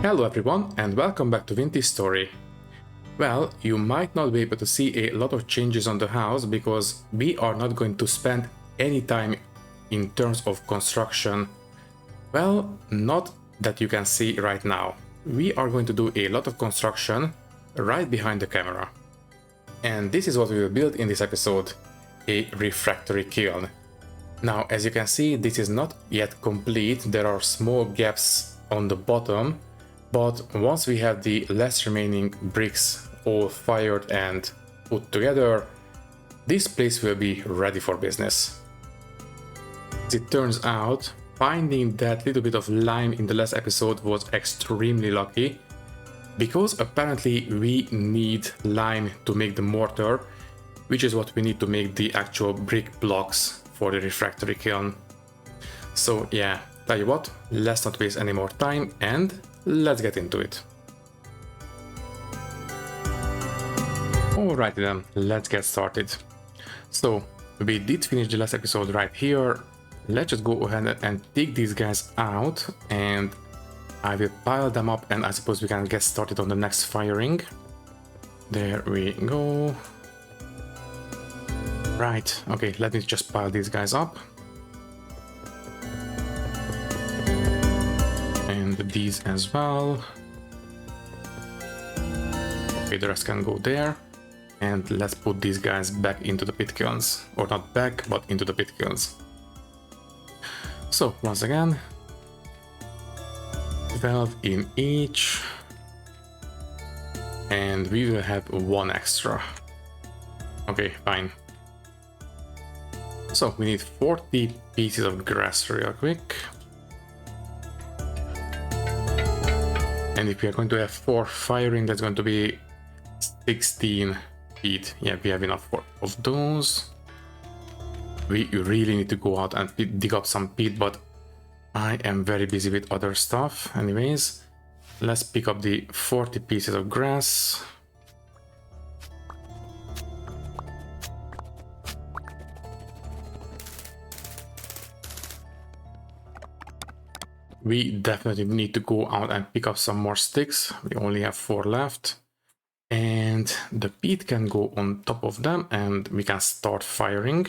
Hello everyone and welcome back to Vintage Story. Well, you might not be able to see a lot of changes on the house because we are not going to spend any time in terms of construction. Well, not that you can see right now. We are going to do a lot of construction right behind the camera. And this is what we will build in this episode, a refractory kiln. Now, as you can see, this is not yet complete. There are small gaps on the bottom. But once we have the last remaining bricks all fired and put together, this place will be ready for business. As it turns out, finding that little bit of lime in the last episode was extremely lucky, because apparently we need lime to make the mortar, which is what we need to make the actual brick blocks for the refractory kiln. So yeah, tell you what, let's not waste any more time and let's get into it. Alrighty then, let's get started. So, we did finish the last episode right here. Let's just go ahead and take these guys out and I will pile them up and I suppose we can get started on the next firing. There we go. Right, okay, let me just pile these guys up. And these as well. Okay, the rest can go there. And let's put these guys back into the pit kilns. Or not back, but into the pit kilns. So, once again, 12 in each. And we will have one extra. Okay, fine. So, we need 40 pieces of grass real quick. And if we are going to have 4 firing, that's going to be 16 peat. Yeah, we have enough of those. We really need to go out and dig up some peat, but I am very busy with other stuff. Anyways, let's pick up the 40 pieces of grass. We definitely need to go out and pick up some more sticks. We only have 4 left. And the peat can go on top of them and we can start firing.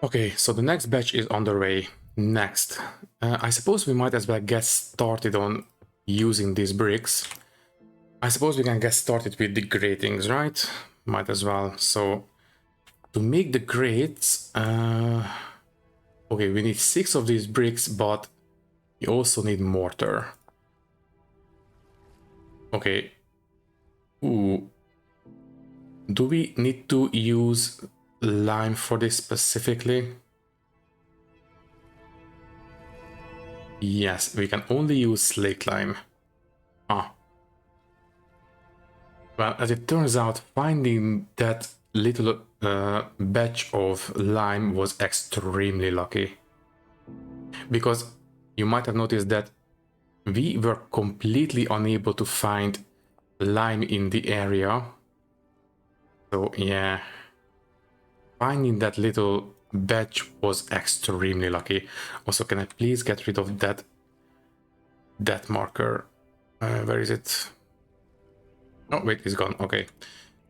Okay, so the next batch is on the way. Next, I suppose we might as well get started on using these bricks. I suppose we can get started with the gratings, right? Might as well. So to make the grates, okay, we need 6 of these bricks, but we also need mortar. Okay. Ooh. Do we need to use lime for this specifically? Yes, we can only use slate lime. Ah. Well, as it turns out, finding that little batch of lime was extremely lucky, because you might have noticed that we were completely unable to find lime in the area. So yeah, finding that little batch was extremely lucky. Also, can I please get rid of that marker? Where is it? Oh wait, it's gone. Okay,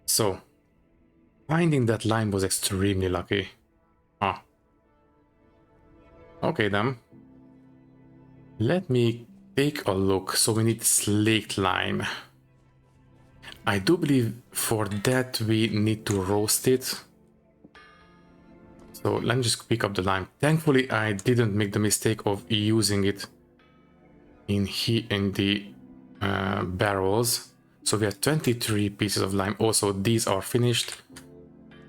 so finding that lime was extremely lucky. Ah. Okay then. Let me take a look. So we need slate lime. I do believe for that we need to roast it. So let me just pick up the lime. Thankfully I didn't make the mistake of using it in the barrels. So we have 23 pieces of lime. Also, these are finished.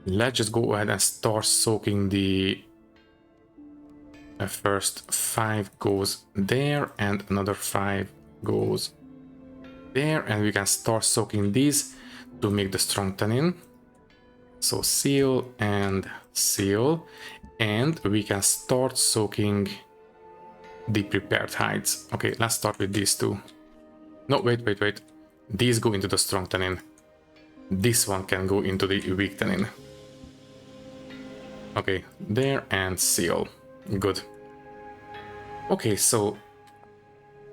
Let's just go ahead and start soaking the first 5 goes there and another 5 goes there, and we can start soaking these to make the strong tannin. So seal and seal, and we can start soaking the prepared hides. Okay, let's start with these 2. No, wait. These go into the strong tannin. This one can go into the weak tannin. Okay, there, and seal. Good. Okay, so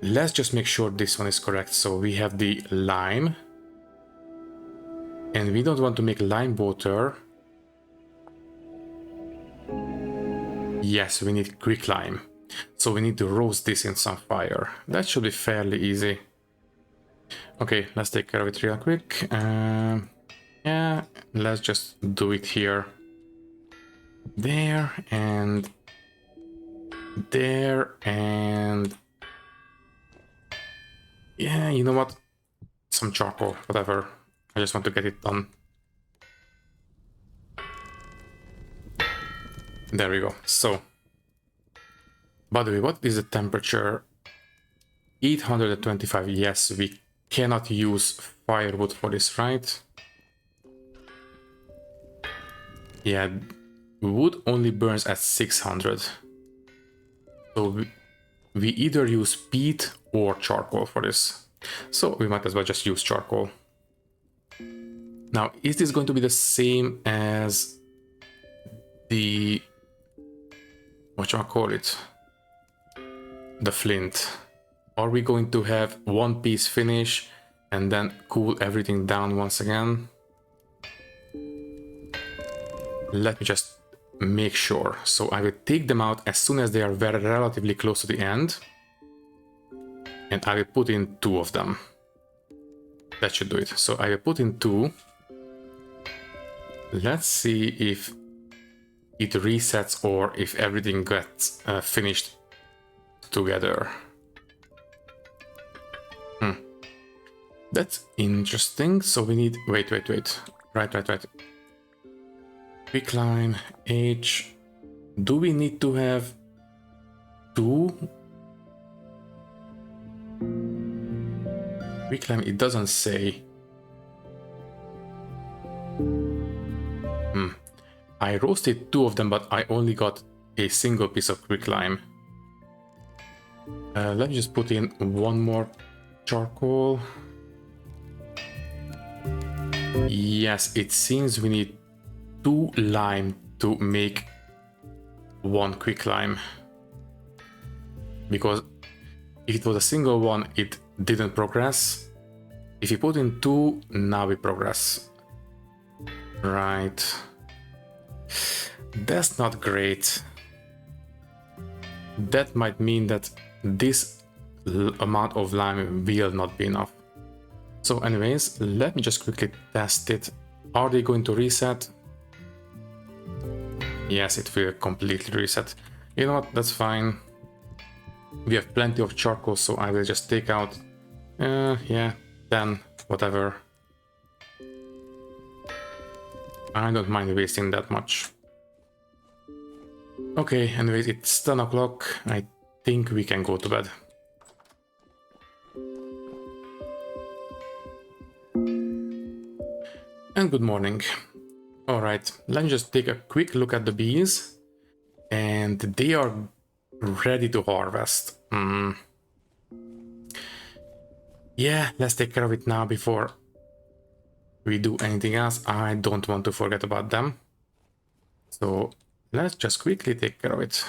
let's just make sure this one is correct. So we have the lime. And we don't want to make lime water. Yes, we need quick lime. So we need to roast this in some fire. That should be fairly easy. Okay, let's take care of it real quick. Yeah, let's just do it here. There and there and... Yeah, you know what? Some charcoal, whatever. I just want to get it done. There we go. So, by the way, what is the temperature? 825. Yes, we cannot use firewood for this, right? Yeah, wood only burns at 600. So we either use peat or charcoal for this. So we might as well just use charcoal. Now, is this going to be the same as the... whatchamacallit? The flint? Are we going to have one piece finish and then cool everything down once again? Let me just make sure. So I will take them out as soon as they are very relatively close to the end. And I will put in 2 of them. That should do it. So I will put in 2. Let's see if it resets or if everything gets finished together. That's interesting. So we need... Wait. Right. Quick line, H. Do we need to have 2? Quick line, it doesn't say. I roasted 2 of them, but I only got a single piece of quick lime. Let me just put in 1 more charcoal. Yes, it seems we need 2 lime to make 1 quick lime. Because if it was a single one, it didn't progress. If you put in 2, now we progress. Right. That's not great. That might mean that this amount of lime will not be enough. So anyways, let me just quickly test it. Are they going to reset? Yes, it will completely reset. You know what, that's fine. We have plenty of charcoal, so I will just take out, yeah, 10, whatever. I don't mind wasting that much. Okay, anyways, it's 10 o'clock. I think we can go to bed. And good morning. Alright, let me just take a quick look at the bees. And they are ready to harvest. Yeah, let's take care of it now before we do anything else. I don't want to forget about them. So let's just quickly take care of it.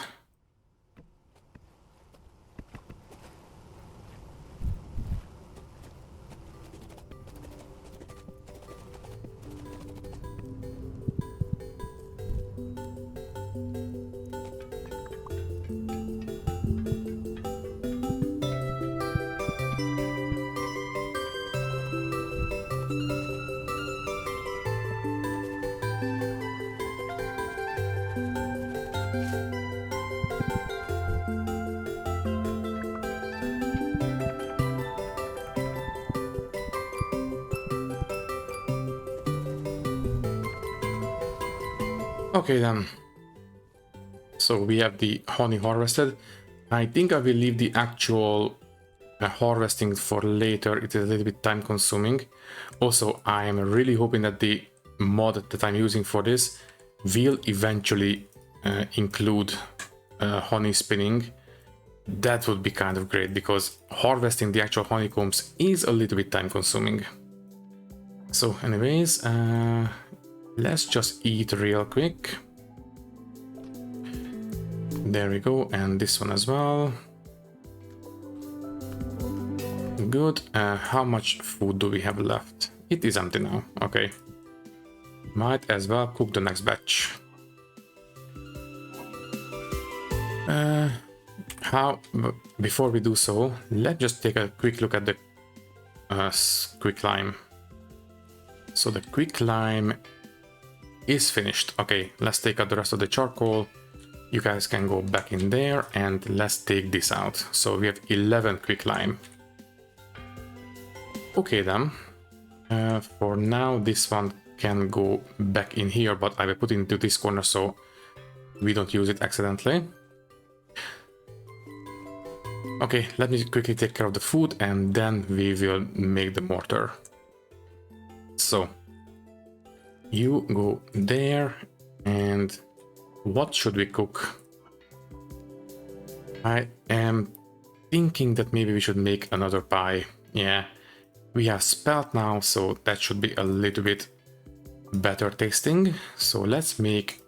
Okay then, so we have the honey harvested. I think I will leave the actual harvesting for later. It is a little bit time consuming. Also, I am really hoping that the mod that I'm using for this will eventually include honey spinning. That would be kind of great, because harvesting the actual honeycombs is a little bit time consuming. So anyways, let's just eat real quick. there we go, and this one as well. Good. How much food do we have left? It is empty now. Okay. Might as well cook the next batch. Before we do so, let's just take a quick look at the quicklime. So the quicklime is finished. Okay, let's take out the rest of the charcoal. You guys can go back in there and let's take this out. So we have 11 quicklime. Okay then. For now, this one can go back in here, but I will put it into this corner so we don't use it accidentally. Okay, let me quickly take care of the food and then we will make the mortar. So, you go there, and what should we cook? I am thinking that maybe we should make another pie. Yeah, we have spelt now, so that should be a little bit better tasting. So let's make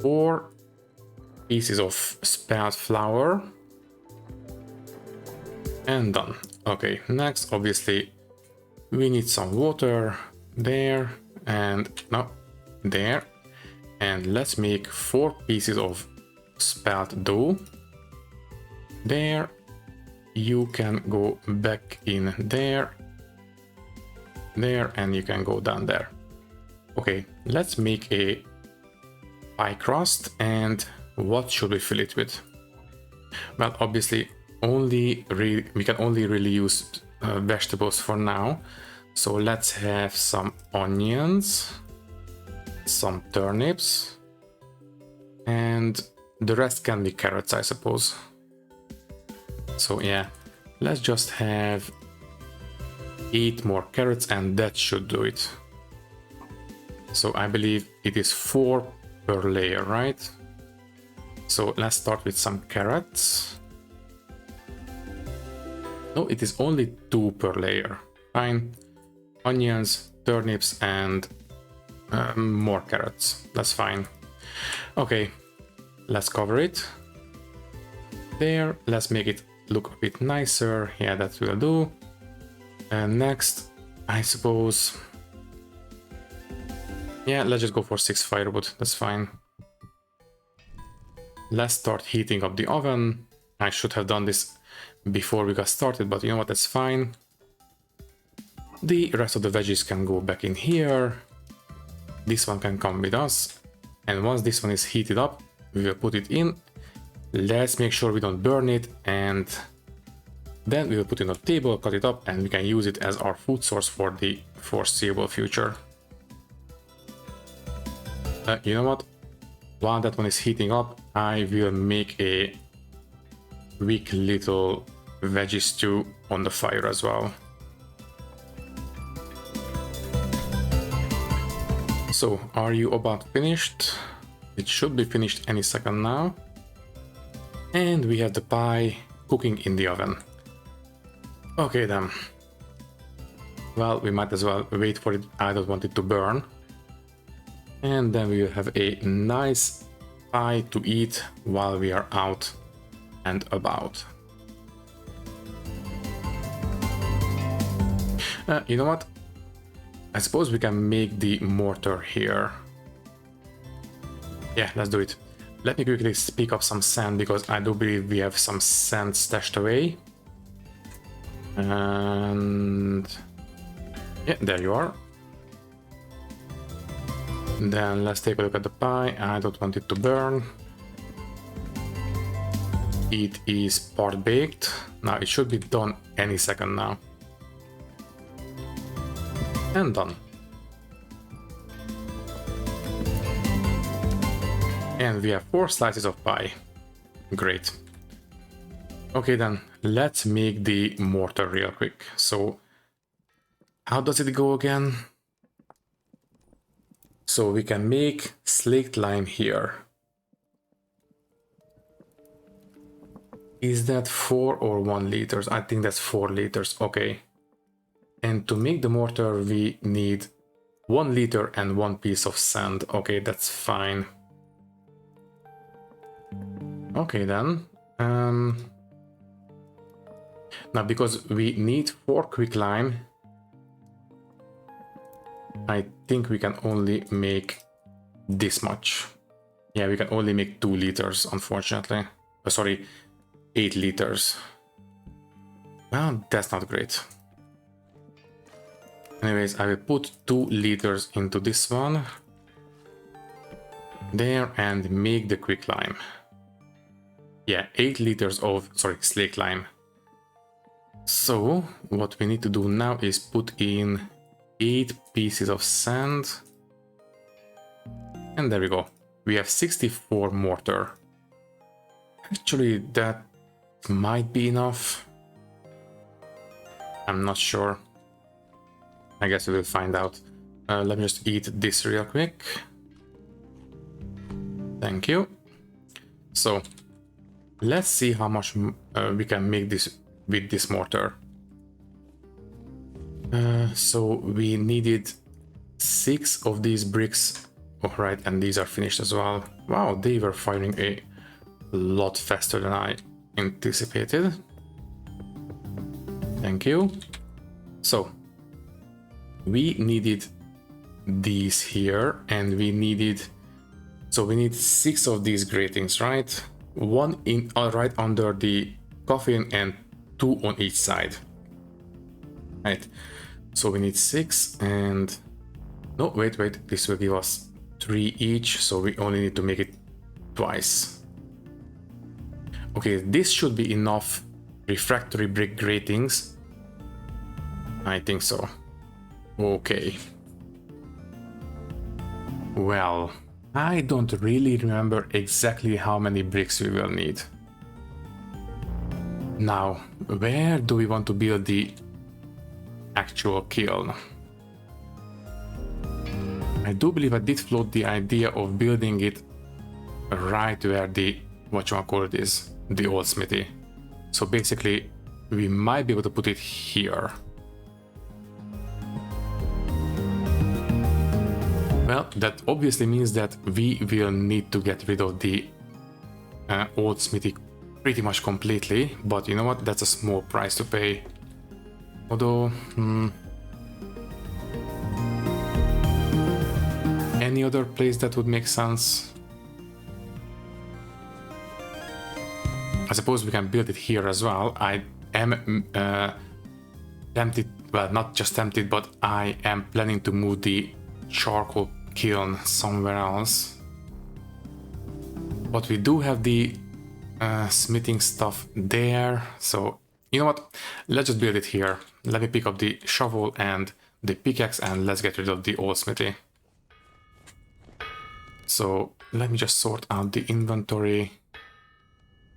4 pieces of spelt flour. And done. Okay, next, obviously, we need some water there and no, there. And let's make 4 pieces of spelt dough. There. You can go back in there. There, and you can go down there. Okay, let's make a pie crust, and what should we fill it with? Well, obviously, we can only really use vegetables for now. So let's have some onions, some turnips, and the rest can be carrots, I suppose. So yeah, let's just have 8 more carrots and that should do it. So I believe it is 4 per layer, right? So let's start with some carrots. No, it is only 2 per layer. Fine. Onions, turnips, and more carrots. That's fine. Okay, let's cover it. There, let's make it look a bit nicer. Yeah, that will do. And next, I suppose, yeah, let's just go for 6 firewood. That's fine. Let's start heating up the oven. I should have done this before we got started, but you know what, that's fine. The rest of the veggies can go back in here. This one can come with us. And once this one is heated up, we will put it in. Let's make sure we don't burn it, and then we will put it on the table, cut it up, and we can use it as our food source for the foreseeable future. You know what? While that one is heating up, I will make a quick little veggie stew on the fire as well. So, are you about finished? It should be finished any second now. And we have the pie cooking in the oven. Okay then. Well, we might as well wait for it. I don't want it to burn. And then we will have a nice pie to eat while we are out and about. You know what? I suppose we can make the mortar here. Yeah, let's do it. Let me quickly pick up some sand because I do believe we have some sand stashed away. And yeah, there you are. Then let's take a look at the pie. I don't want it to burn. It is part baked. Now it should be done any second now. And done. And we have 4 slices of pie. Great. Okay then, let's make the mortar real quick. So, how does it go again? So we can make slaked lime here. Is that 4 or 1 liters? I think that's 4 liters, okay. And to make the mortar, we need 1 liter and 1 piece of sand. Okay, that's fine. Okay then. Now because we need 4 quicklime, I think we can only make this much. Yeah, we can only make 2 liters, unfortunately. Sorry, 8 liters. Well, that's not great. Anyways, I will put 2 liters into this one. There, and make the quicklime. Yeah, 8 liters of, slake lime. So, what we need to do now is put in 8 pieces of sand. And there we go. We have 64 mortar. Actually, that might be enough. I'm not sure. I guess we will find out. Let me just eat this real quick. Thank you. So, let's see how much we can make this with this mortar. So we needed 6 of these bricks. Alright, and these are finished as well. Wow, they were firing a lot faster than I anticipated. Thank you. So, we needed these here, and we needed... So we need 6 of these gratings, right? 1 in right under the coffin and 2 on each side. Right. So we need 6 and... No, wait, this will give us 3 each, so we only need to make it twice. Okay, this should be enough refractory brick gratings. I think so. Okay. Well, I don't really remember exactly how many bricks we will need. Now, where do we want to build the actual kiln? I do believe I did float the idea of building it right where the whatchamacallit is, the old smithy. So basically, we might be able to put it here. Well, that obviously means that we will need to get rid of the old smithy pretty much completely, but you know what, that's a small price to pay. Although, any other place that would make sense? I suppose we can build it here as well. I am tempted, well, not just tempted, but I am planning to move the charcoal kiln somewhere else. But we do have the smithing stuff there, so you know what, let's just build it here. Let me pick up the shovel and the pickaxe and let's get rid of the old smithy. So let me just sort out the inventory.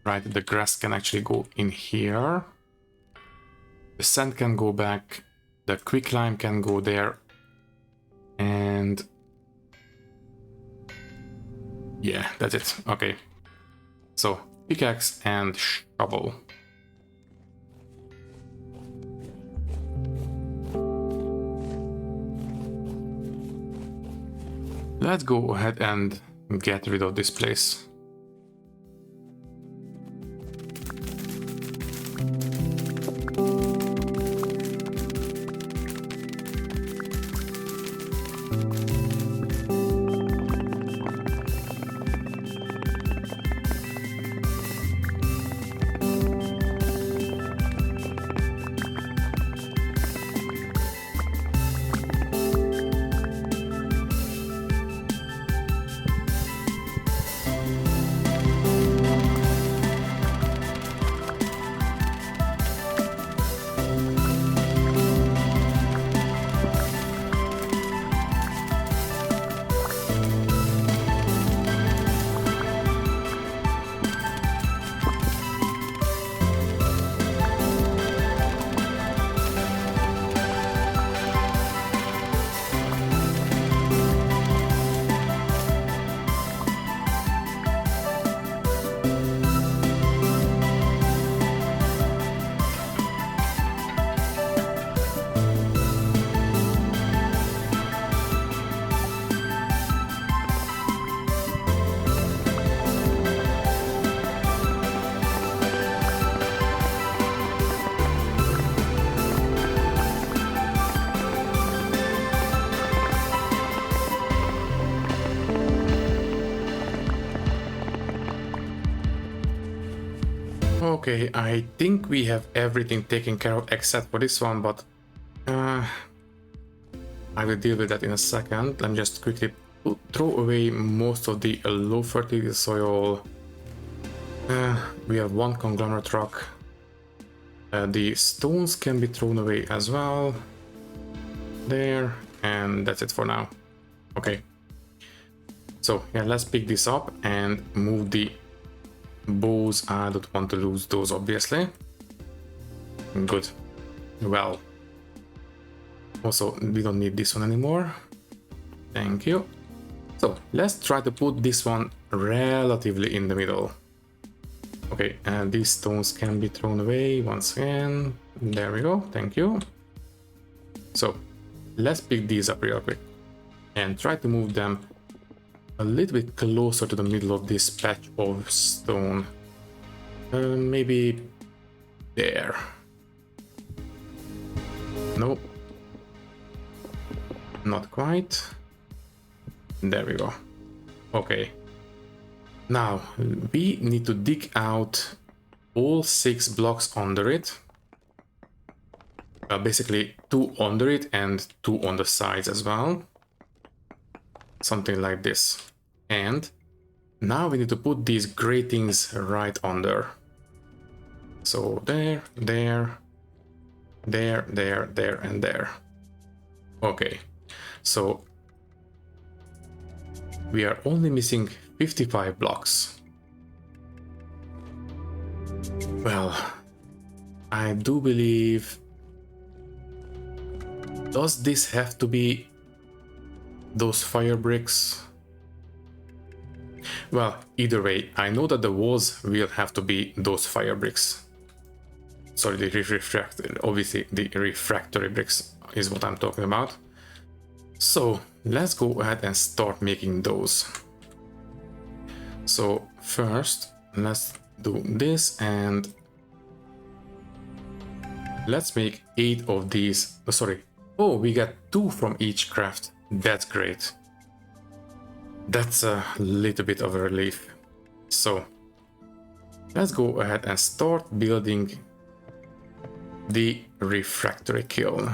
Right, the grass can actually go in here. The sand can go back. The quicklime can go there. And yeah, that's it. Okay. So pickaxe and shovel. Let's go ahead and get rid of this place. Okay, I think we have everything taken care of except for this one, but I will deal with that in a second. Let me just quickly throw away most of the low fertility soil. We have one conglomerate rock. The stones can be thrown away as well. There, and that's it for now. Okay. So yeah, let's pick this up and move the bows. I don't want to lose those, obviously. Good. Well. Also, we don't need this one anymore. Thank you. So let's try to put this one relatively in the middle. Okay, and these stones can be thrown away once again. There we go. Thank you. So let's pick these up real quick and try to move them a little bit closer to the middle of this patch of stone. Maybe there. Nope. Not quite. There we go. Okay. Now we need to dig out all 6 blocks under it. Basically 2 under it and 2 on the sides as well. Something like this. And now we need to put these gratings right under. So there, there, there, there, there, and there. Okay. So we are only missing 55 blocks. Well, I do believe... Does this have to be those fire bricks? Well, either way, I know that the walls will have to be those fire bricks. Sorry, obviously the refractory bricks is what I'm talking about. So let's go ahead and start making those. So first, let's do this and let's make 8 of these. Sorry. Oh, we got 2 from each craft. That's great. That's a little bit of a relief. So let's go ahead and start building the refractory kiln.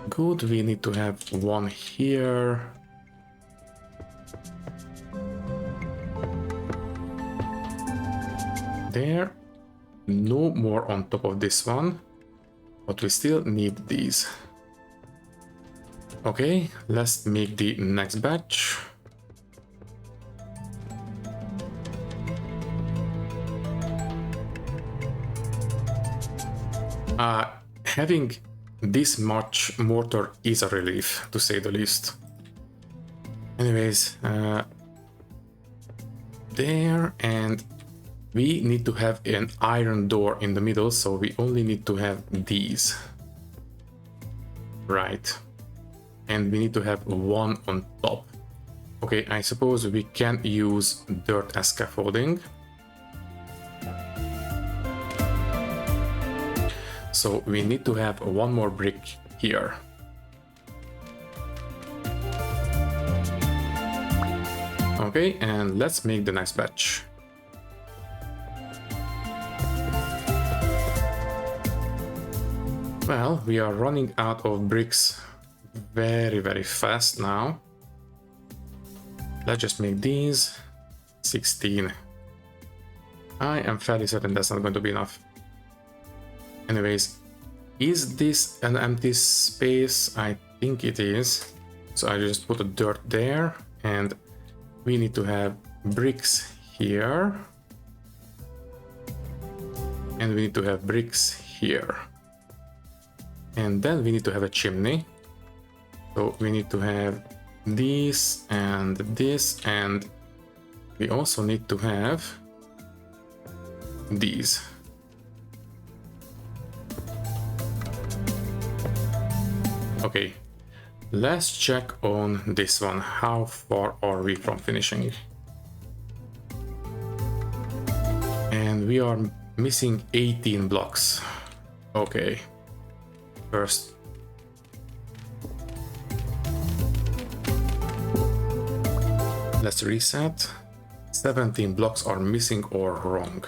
Good, we need to have one here. There. No more on top of this one, but we still need these. Okay, let's make the next batch. Having this much mortar is a relief, to say the least. Anyways, there, and we need to have an iron door in the middle, so we only need to have these. Right. And we need to have one on top. Okay, I suppose we can use dirt as scaffolding. So we need to have one more brick here. Okay, and let's make the next batch. Well, we are running out of bricks very, very fast now. Let's just make these 16. I am fairly certain that's not going to be enough. Anyways, is this an empty space? I think it is. So I just put the dirt there, and we need to have bricks here. And we need to have bricks here. And then we need to have a chimney. So we need to have this, and we also need to have these. Okay, let's check on this one. How far are we from finishing? And we are missing 18 blocks. Okay, first. Let's reset. 17 blocks are missing or wrong.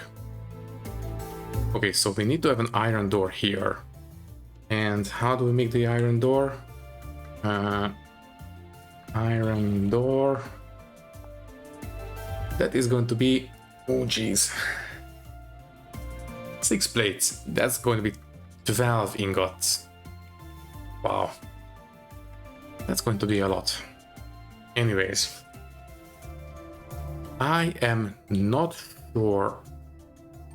Okay, so we need to have an iron door here. And how do we make the iron door? Iron door. That is going to be, oh geez, 6 plates. That's going to be 12 ingots. Wow. That's going to be a lot. Anyways, I am not sure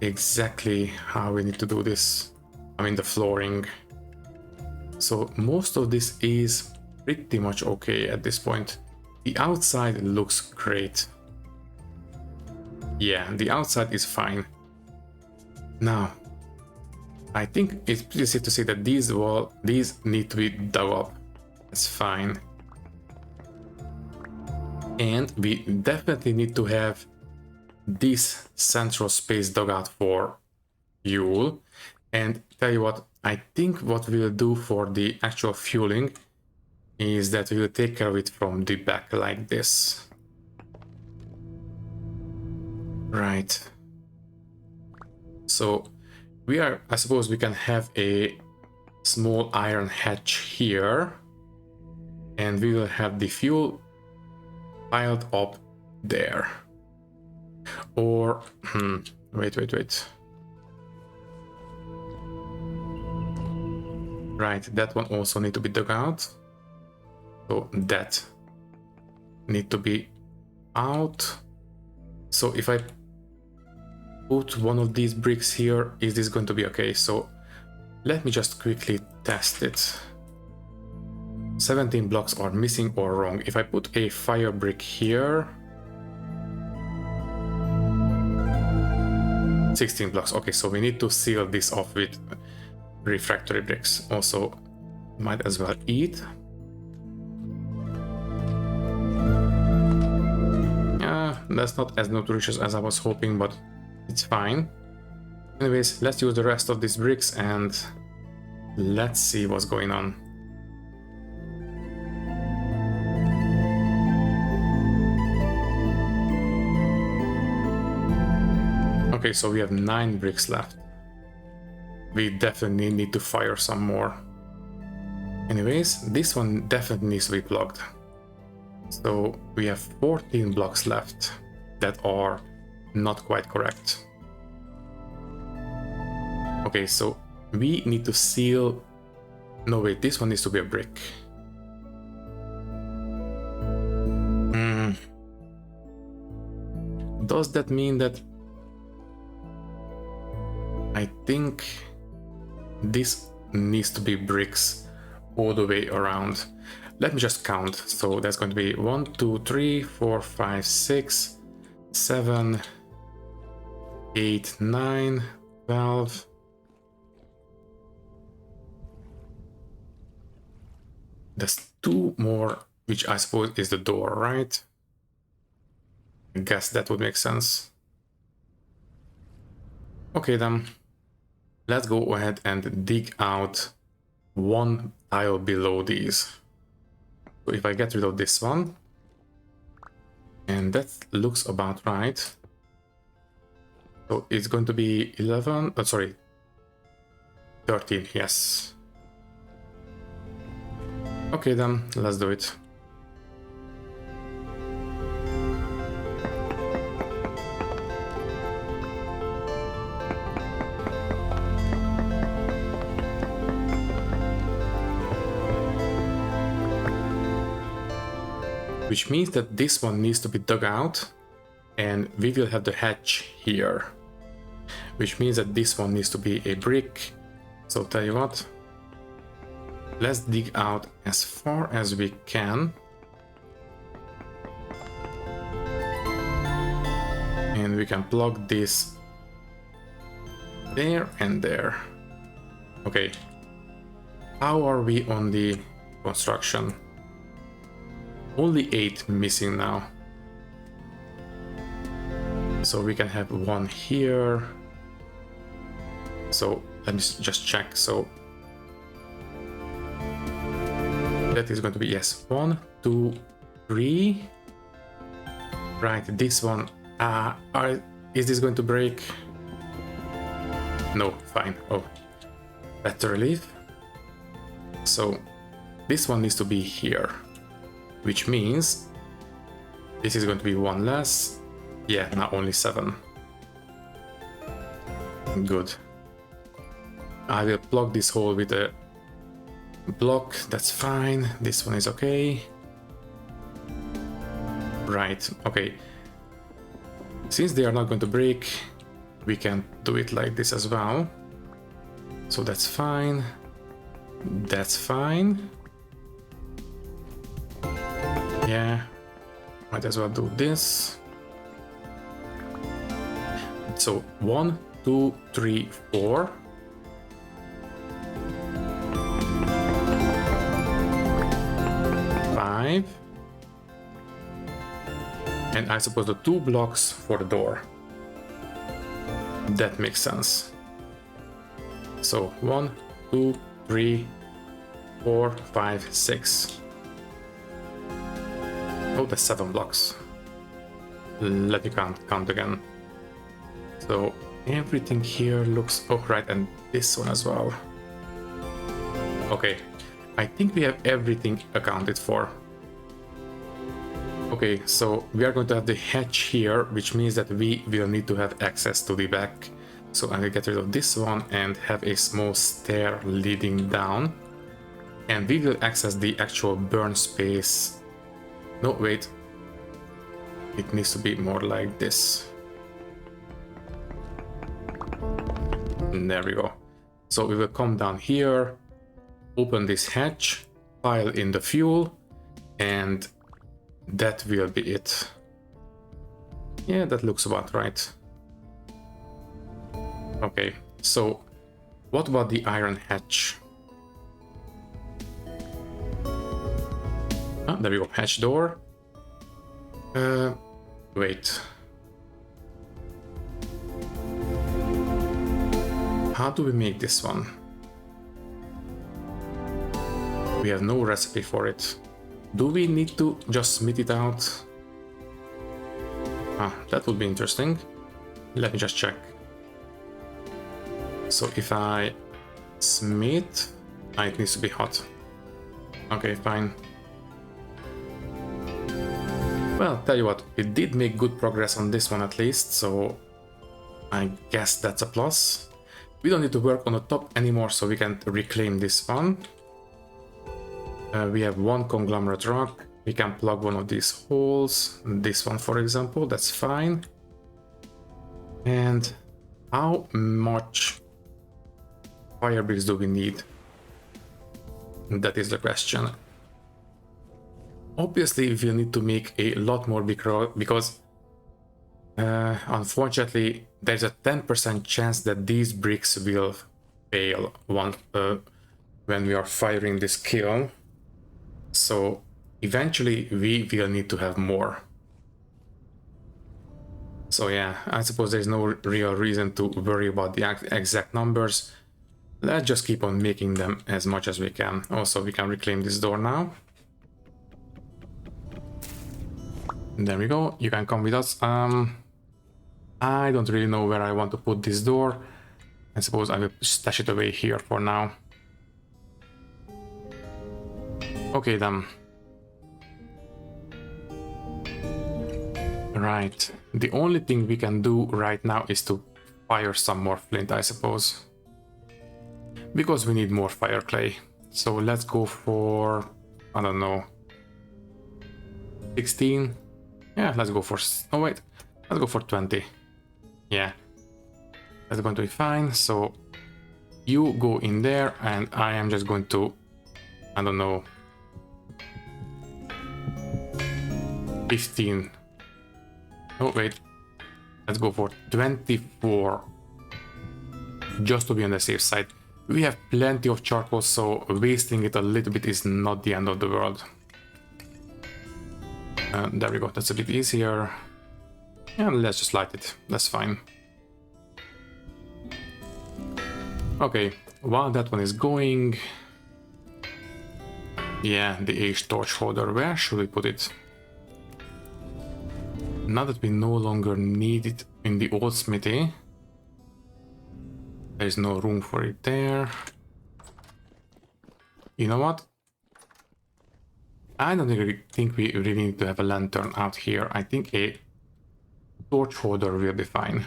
exactly how we need to do this. I mean the flooring. So most of this is pretty much okay at this point. The outside looks great. Yeah, the outside is fine. Now, I think it's pretty safe to say that these need to be dug up. That's fine. And we definitely need to have this central space dug out for fuel. And tell you what, I think what we'll do for the actual fueling is that we'll take care of it from the back like this. Right. So I suppose we can have a small iron hatch here, and we will have the fuel piled up there. Or, wait. Right, that one also need to be dug out. So that need to be out. So if I put one of these bricks here, is this going to be okay? So let me just quickly test it. 17 blocks are missing or wrong. If I put a fire brick here, 16 blocks. Okay, so we need to seal this off with refractory bricks. Also, might as well eat. That's not as nutritious as I was hoping, but it's fine. Anyways, let's use the rest of these bricks and let's see what's going on. Okay, so we have 9 bricks left. We definitely need to fire some more. Anyways, this one definitely needs to be plugged. So we have 14 blocks left that are not quite correct. Okay, so we need to seal... No, wait, this one needs to be a brick. Does that mean that... I think this needs to be bricks all the way around. Let me just count. So that's going to be 1, 2, 3, 4, 5, 6, 7, 8, 9, 12. There's 2 more, which I suppose is the door, right? I guess that would make sense. Okay then, let's go ahead and dig out 1 tile below these. So if I get rid of this one, and that looks about right. So it's going to be 11, sorry, 13, yes. Okay then, let's do it. Which means that this one needs to be dug out, and we will have the hatch here. Which means that this one needs to be a brick. So tell you what, let's dig out as far as we can. And we can plug this there and there. Okay, how are we on the construction? Only 8 missing now. So we can have 1 here. So let me just check. So that is going to be, yes, 1, 2, 3. Right, this one Is this going to break? No, fine. Oh, better relief. So this one needs to be here, which means this is going to be one less. Yeah, now only 7. Good. I will plug this hole with a block, that's fine. This one is okay. Right, okay. Since they are not going to break, we can do it like this as well. So that's fine. That's fine. Yeah, might as well do this. So 1, 2, 3, 4. And I suppose the 2 blocks for the door. That makes sense. So 1, 2, 3, 4, 5, 6. Oh, that's 7 blocks. Let me count again. So everything here looks... Oh, right, and this one as well. Okay, I think we have everything accounted for. Okay, so we are going to have the hatch here, which means that we will need to have access to the back. So I will get rid of this one and have a small stair leading down. And we will access the actual burn space. No, wait. It needs to be more like this. And there we go. So we will come down here, open this hatch, pile in the fuel, and that will be it. Yeah, that looks about right. Okay, so what about the iron hatch? Ah, there we go, hatch door. Wait. How do we make this one? We have no recipe for it. Do we need to just smith it out? Ah, that would be interesting. Let me just check. So if I smith, it needs to be hot. Okay, fine. Well, tell you what, we did make good progress on this one at least, so I guess that's a plus. We don't need to work on the top anymore, so we can reclaim this one. We have 1 conglomerate rock. We can plug one of these holes. This one, for example, that's fine. And how much fire bricks do we need? That is the question. Obviously, we'll need to make a lot more because unfortunately, there's a 10% chance that these bricks will fail when we are firing this kiln. So eventually we will need to have more. So yeah, I suppose there's no real reason to worry about the exact numbers. Let's just keep on making them as much as we can. Also, we can reclaim this door now. There we go, you can come with us. I don't really know where I want to put this door. I suppose I will stash it away here for now. Okay then. Right, the only thing we can do right now is to fire some more flint, I suppose. Because we need more fire clay. So let's go for, I don't know, 16. Yeah, let's go for, oh wait, let's go for 20. Yeah, that's going to be fine. So you go in there and I am just going to, I don't know, 15. Oh wait, let's go for 24, just to be on the safe side. We have plenty of charcoal, so wasting it a little bit is not the end of the world. There we go, that's a bit easier. And let's just light it, that's fine. Okay, while that one is going... Yeah, the H torch holder, where should we put it? now that we no longer need it in the old smithy, there's no room for it there. You know what? I don't really think we really need to have a lantern out here. I think a torch holder will be fine.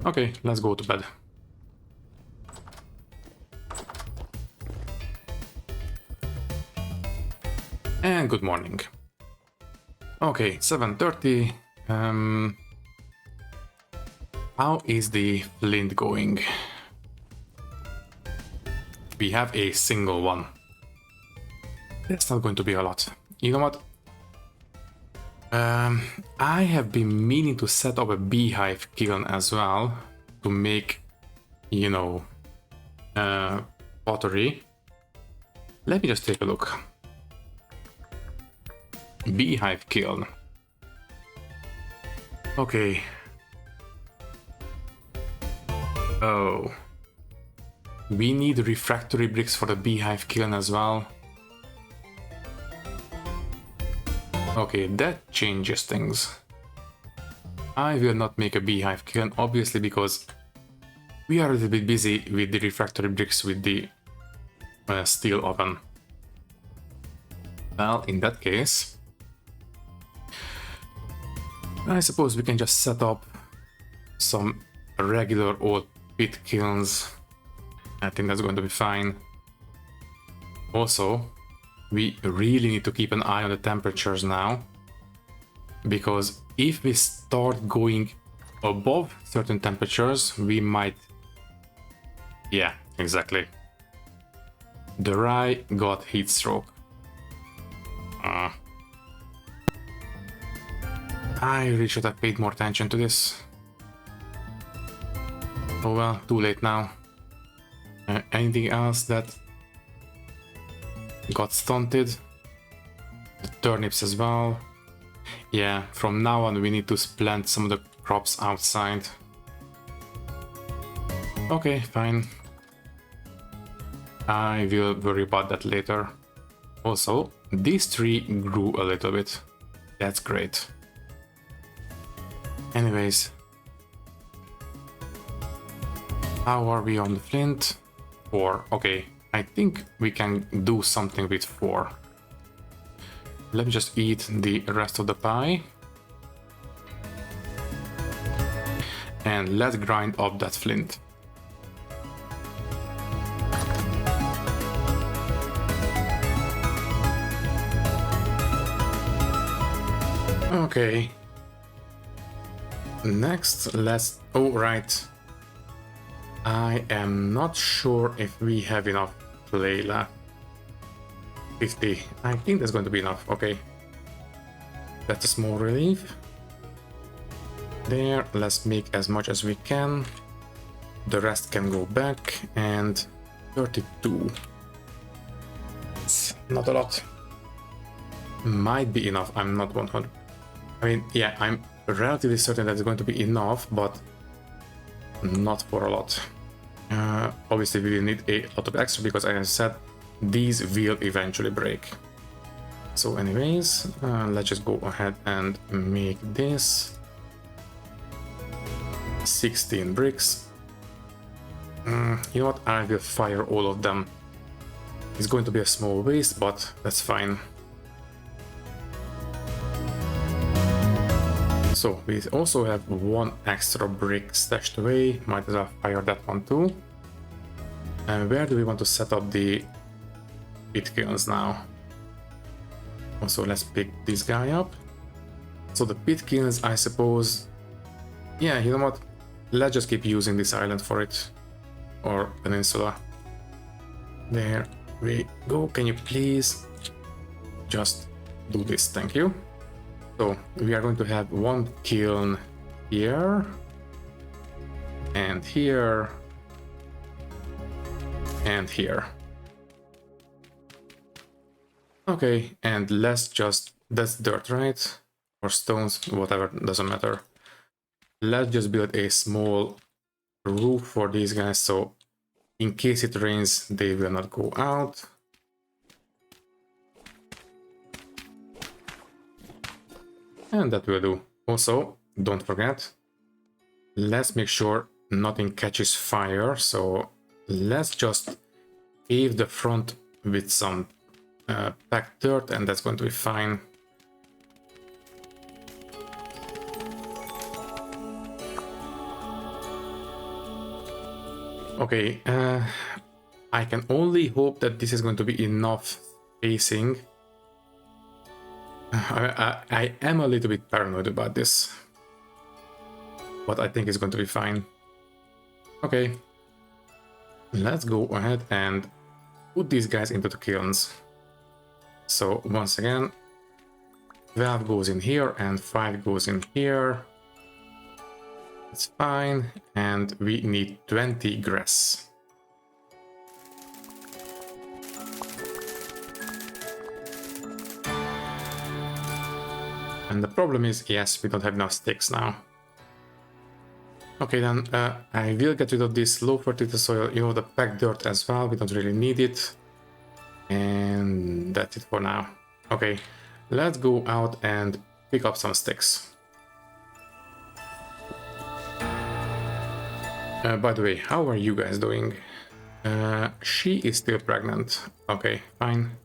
Okay, let's go to bed. And good morning. Okay, 7:30. How is the flint going? We have a single one. That's not going to be a lot. You know what? I have been meaning to set up a beehive kiln as well to make, you know, pottery. Let me just take a look. Beehive kiln. Okay. Oh. We need refractory bricks for the beehive kiln as well. Okay, that changes things. I will not make a beehive kiln, obviously, because we are a little bit busy with the refractory bricks with the steel oven. Well, in that case, I suppose we can just set up some regular old pit kilns. I think that's going to be fine. Also, we really need to keep an eye on the temperatures now, because if we start going above certain temperatures, we might... Yeah, exactly. The rye got heat stroke. I really should have paid more attention to this. Oh well, too late now. Anything else that got stunted? The turnips as well. Yeah, from now on we need to plant some of the crops outside. Okay, fine. I will worry about that later. Also, this tree grew a little bit. That's great. Anyways. How are we on the flint? 4. Okay, I think we can do something with 4. Let me just eat the rest of the pie. And let's grind up that flint. Okay. Next, let's... Oh, right. I am not sure if we have enough clay left. 50. I think that's going to be enough. Okay. That's a small relief. There, let's make as much as we can. The rest can go back. And 32. It's not a lot. Might be enough. I'm not 100. I mean, yeah, I'm relatively certain that it's going to be enough, but not for a lot. Obviously, we will need a lot of extra because, as I said, these will eventually break. So anyways, let's just go ahead and make this 16 bricks. You know what? I will fire all of them. It's going to be a small waste, but that's fine. So we also have 1 extra brick stashed away. Might as well fire that one too. And where do we want to set up the pit kilns now? Also, let's pick this guy up. So the pit kilns, I suppose... Yeah, you know what? Let's just keep using this island for it. Or peninsula. There we go. Can you please just do this? Thank you. So we are going to have 1 kiln here. And here. And here. Okay, and let's just... That's dirt, right? Or stones, whatever, doesn't matter. Let's just build a small roof for these guys, so in case it rains, they will not go out. And that will do. Also, don't forget, let's make sure nothing catches fire, so let's just pave the front with some packed dirt, and that's going to be fine. Okay, I can only hope that this is going to be enough spacing. I am a little bit paranoid about this, but I think it's going to be fine. Okay, let's go ahead and put these guys into the kilns. So once again, 12 goes in here and 5 goes in here. It's fine, and we need 20 grass. And the problem is, yes, we don't have enough sticks now. Okay, then I will get rid of this low fertility soil, you know, the packed dirt as well. We don't really need it. And that's it for now. Okay, let's go out and pick up some sticks. By the way, how are you guys doing? She is still pregnant. Okay, fine.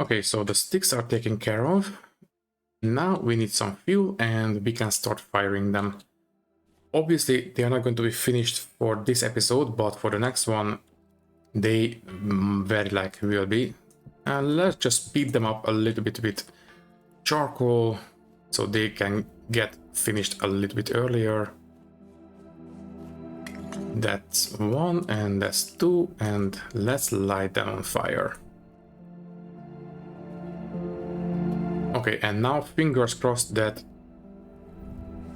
Okay, so the sticks are taken care of. Now we need some fuel and we can start firing them. Obviously, they are not going to be finished for this episode, but for the next one, they very likely will be. And let's just speed them up a little bit with charcoal so they can get finished a little bit earlier. That's 1 and that's 2, and let's light them on fire. Okay, and now fingers crossed that...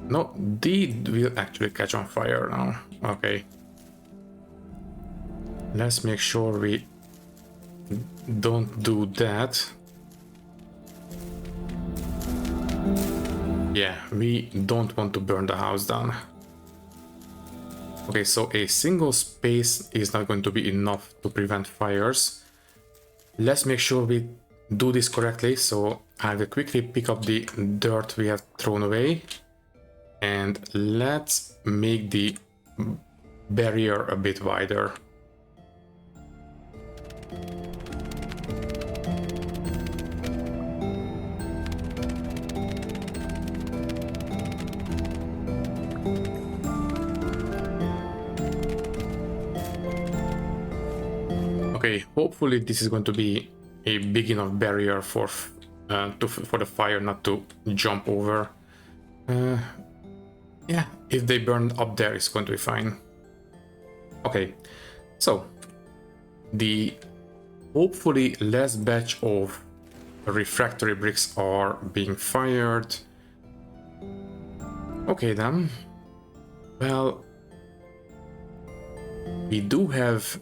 No, they will actually catch on fire now. Okay. Let's make sure we don't do that. Yeah, we don't want to burn the house down. Okay, so a single space is not going to be enough to prevent fires. Let's make sure we do this correctly, so I will quickly pick up the dirt we have thrown away and let's make the barrier a bit wider. Okay, hopefully this is going to be a big enough barrier for the fire not to jump over. Yeah, if they burn up there, it's going to be fine. Okay, so the hopefully last batch of refractory bricks are being fired. Okay then, well, we do have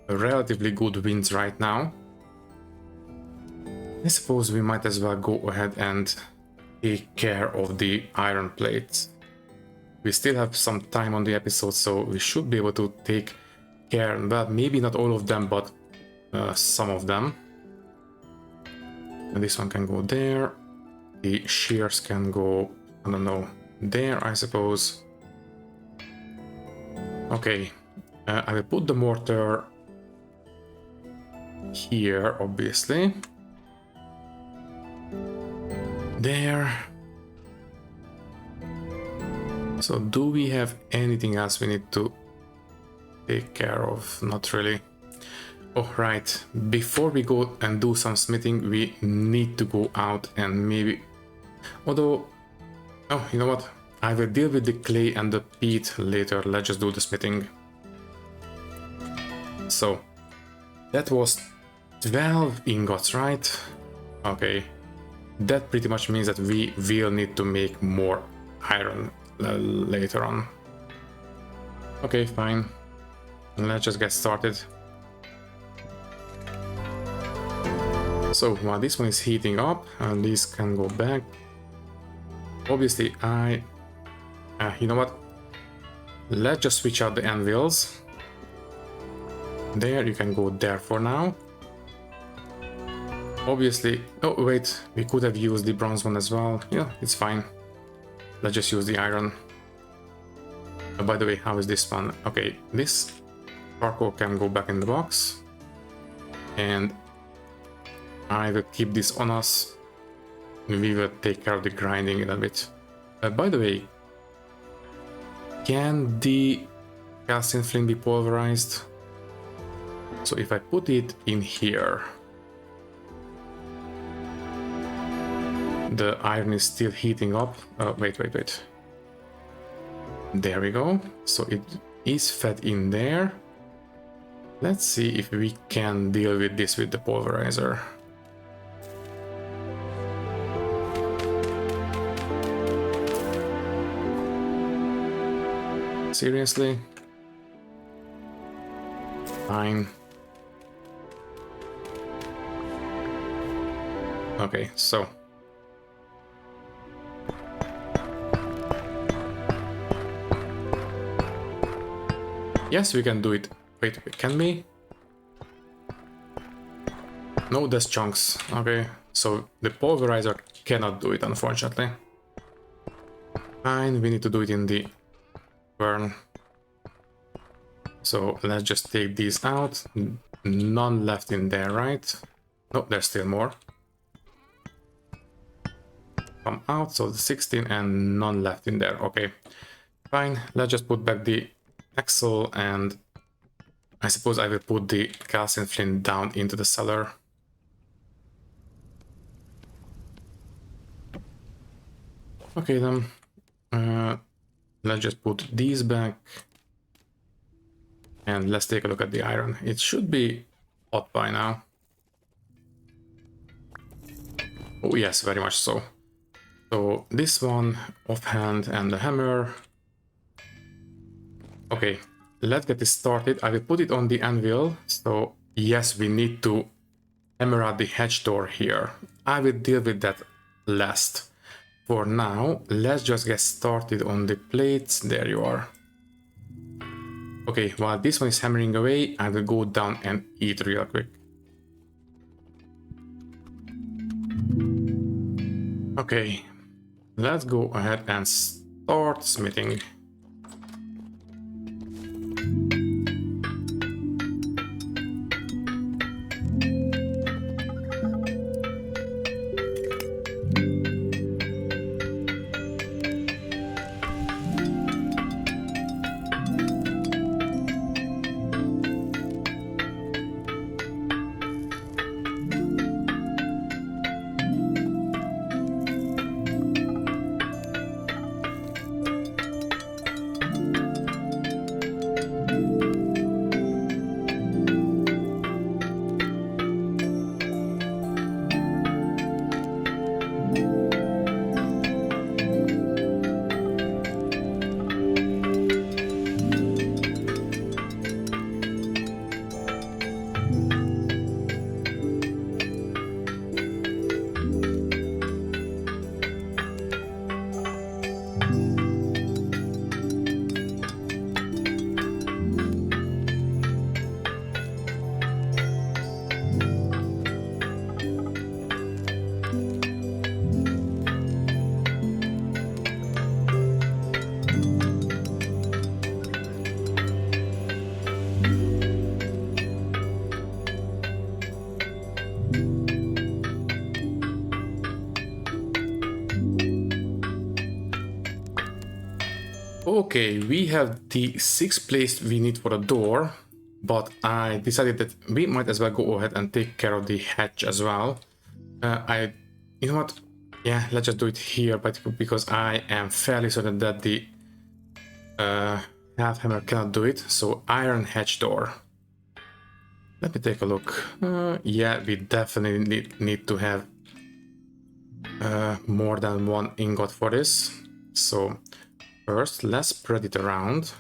relatively good winds right now. I suppose we might as well go ahead and take care of the iron plates. We still have some time on the episode, so we should be able to take care, well, maybe not all of them, but some of them. And this one can go there. The shears can go, I don't know, there, I suppose. Okay, I will put the mortar here, obviously. There. So do we have anything else we need to take care of? Not really. Oh, right. Before we go and do some smithing, we need to go out and maybe... Although... Oh, you know what? I will deal with the clay and the peat later. Let's just do the smithing. So, that was 12 ingots, right? Okay. That pretty much means that we will need to make more iron later on. Okay, fine. Let's just get started. So while this one is heating up, and this can go back. Obviously, you know what? Let's just switch out the anvils. There, you can go there for now. Obviously, oh wait, we could have used the bronze one as well. Yeah, it's fine. Let's just use the iron. Oh, by the way, how is this one? Okay, this charcoal can go back in the box. And I will keep this on us. We will take care of the grinding in a bit. By the way, can the calcium flint be pulverized? So if I put it in here, the iron is still heating up. Wait. There we go. So it is fed in there. Let's see if we can deal with this with the pulverizer. Seriously? Fine. Okay, so yes, we can do it. Wait, can we? No, there's chunks. Okay, so the pulverizer cannot do it, unfortunately. Fine, we need to do it in the burn. So let's just take these out. None left in there, right? No, there's still more. Come out, so the 16 and none left in there. Okay, fine. Let's just put back the axle, and I suppose I will put the calcium flint down into the cellar. Okay then, let's just put these back, and let's take a look at the iron. It should be hot by now. Oh yes, very much so. So this one offhand and the hammer. Okay, let's get this started. I will put it on the anvil. So yes, we need to hammer out the hatch door here. I will deal with that last. For now, let's just get started on the plates. There you are. Okay, while this one is hammering away, I will go down and eat real quick. Okay, let's go ahead and start smithing. Okay, we have the 6 place we need for the door, but I decided that we might as well go ahead and take care of the hatch as well. You know what? Yeah, let's just do it here, but because I am fairly certain that the half hammer cannot do it. So iron hatch door. Let me take a look. Yeah, we definitely need to have more than one ingot for this. So first, let's spread it around.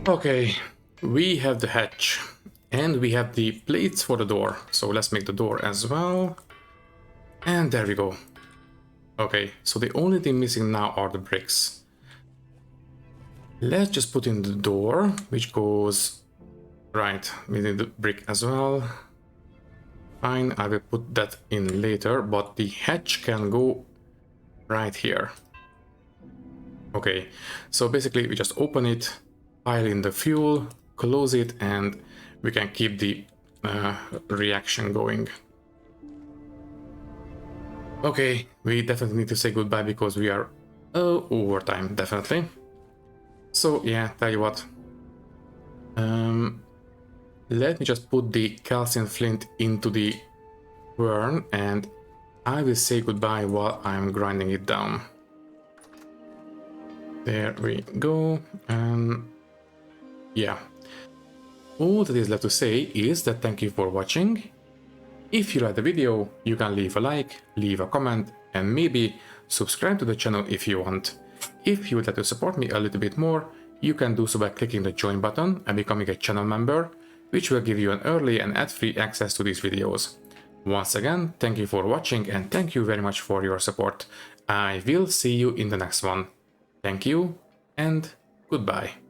Okay, we have the hatch and we have the plates for the door. So let's make the door as well. And there we go. Okay, so the only thing missing now are the bricks. Let's just put in the door, which goes right. We need the brick as well. Fine, I will put that in later, but the hatch can go right here. Okay, so basically we just open it, pile in the fuel, close it, and we can keep the reaction going. Okay, we definitely need to say goodbye because we are overtime, definitely. So yeah, tell you what. Let me just put the calcium flint into the burn and I will say goodbye while I'm grinding it down. There we go. Yeah. All that is left to say is that thank you for watching. If you liked the video, you can leave a like, leave a comment, and maybe subscribe to the channel if you want. If you would like to support me a little bit more, you can do so by clicking the join button and becoming a channel member, which will give you an early and ad-free access to these videos. Once again, thank you for watching and thank you very much for your support. I will see you in the next one. Thank you and goodbye.